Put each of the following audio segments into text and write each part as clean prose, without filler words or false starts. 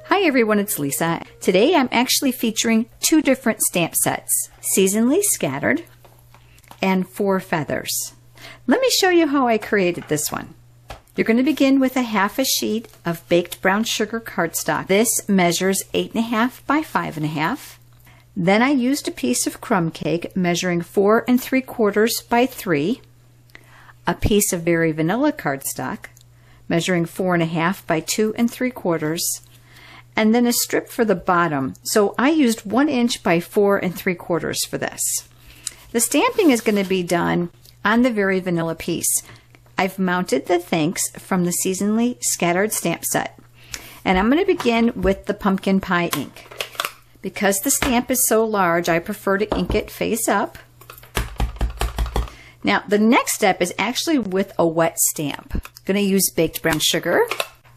Hi everyone, it's Lisa. Today I'm actually featuring two different stamp sets, Seasonably Scattered and 4 Feathers. Let me show you how I created this one. You're going to begin with a half a sheet of baked brown sugar cardstock. This measures 8.5 by 5.5. Then I used a piece of crumb cake measuring 4 3/4 by 3, a piece of very vanilla cardstock measuring 4.5 by 2 3/4, and then a strip for the bottom. So I used 1 inch by 4 3/4 for this. The stamping is going to be done on the very vanilla piece. I've mounted the thanks from the Seasonably Scattered stamp set. And I'm going to begin with the pumpkin pie ink. Because the stamp is so large, I prefer to ink it face up. Now, the next step is actually with a wet stamp. I'm going to use baked brown sugar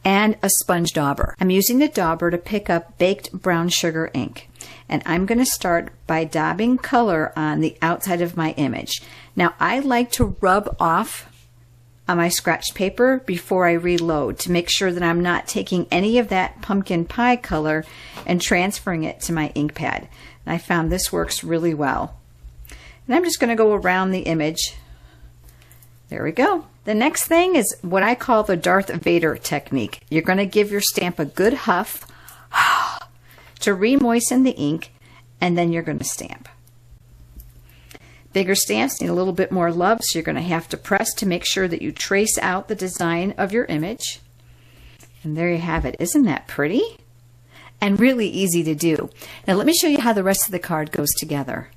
and a sponge dauber. I'm using the dauber to pick up baked brown sugar ink. And I'm going to start by daubing color on the outside of my image. Now, I like to rub off on my scratch paper before I reload to make sure that I'm not taking any of that pumpkin pie color and transferring it to my ink pad. And I found this works really well. And I'm just going to go around the image. There we go. The next thing is what I call the Darth Vader technique. You're going to give your stamp a good huff to re-moisten the ink, and then you're going to stamp. Bigger stamps need a little bit more love, so you're going to have to press to make sure that you trace out the design of your image. And there you have it. Isn't that pretty? And really easy to do. Now let me show you how the rest of the card goes together.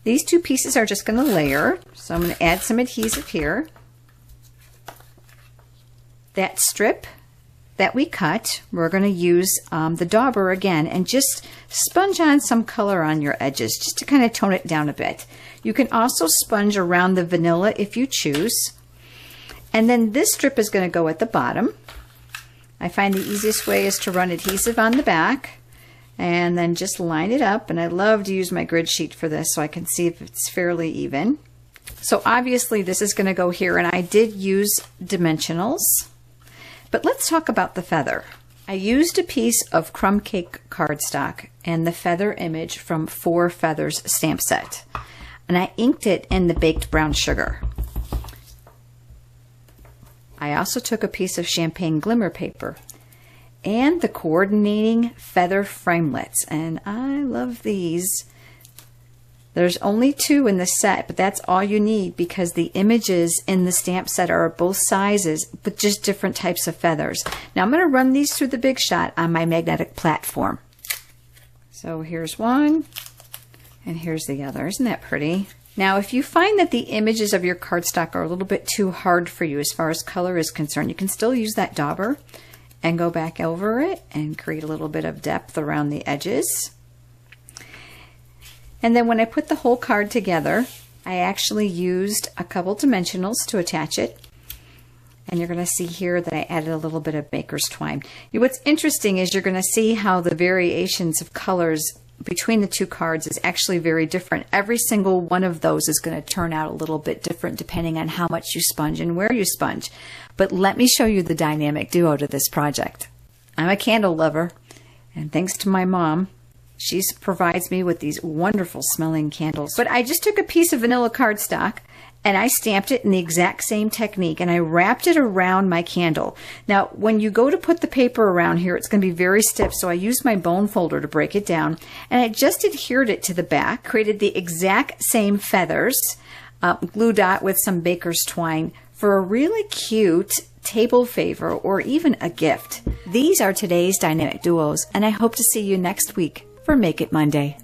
These two pieces are just going to layer, so I'm going to add some adhesive here. That strip that we cut, we're going to use the dauber again and just sponge on some color on your edges just to kind of tone it down a bit. You can also sponge around the vanilla if you choose. And then this strip is going to go at the bottom. I find the easiest way is to run adhesive on the back and then just line it up. And I love to use my grid sheet for this so I can see if it's fairly even. So obviously this is going to go here, and I did use dimensionals. But let's talk about the feather. I used a piece of crumb cake cardstock and the feather image from 4 Feathers stamp set. And I inked it in the baked brown sugar. I also took a piece of champagne glimmer paper and the coordinating feather framelits. And I love these. There's only 2 in the set, but that's all you need because the images in the stamp set are both sizes, but just different types of feathers. Now I'm going to run these through the Big Shot on my magnetic platform. So here's one, and here's the other. Isn't that pretty? Now, if you find that the images of your cardstock are a little bit too hard for you as far as color is concerned, you can still use that dauber and go back over it and create a little bit of depth around the edges. And then when I put the whole card together, I actually used a couple dimensionals to attach it. And you're going to see here that I added a little bit of baker's twine. What's interesting is you're going to see how the variations of colors between the two cards is actually very different. Every single one of those is going to turn out a little bit different depending on how much you sponge and where you sponge. But let me show you the dynamic duo to this project. I'm a candle lover, and thanks to my mom, she provides me with these wonderful smelling candles. But I just took a piece of vanilla cardstock and I stamped it in the exact same technique, and I wrapped it around my candle. Now, when you go to put the paper around here, it's going to be very stiff, so I used my bone folder to break it down, and I just adhered it to the back, created the exact same feathers, glue dot with some baker's twine for a really cute table favor or even a gift. These are today's dynamic duos, and I hope to see you next week for Make It Monday.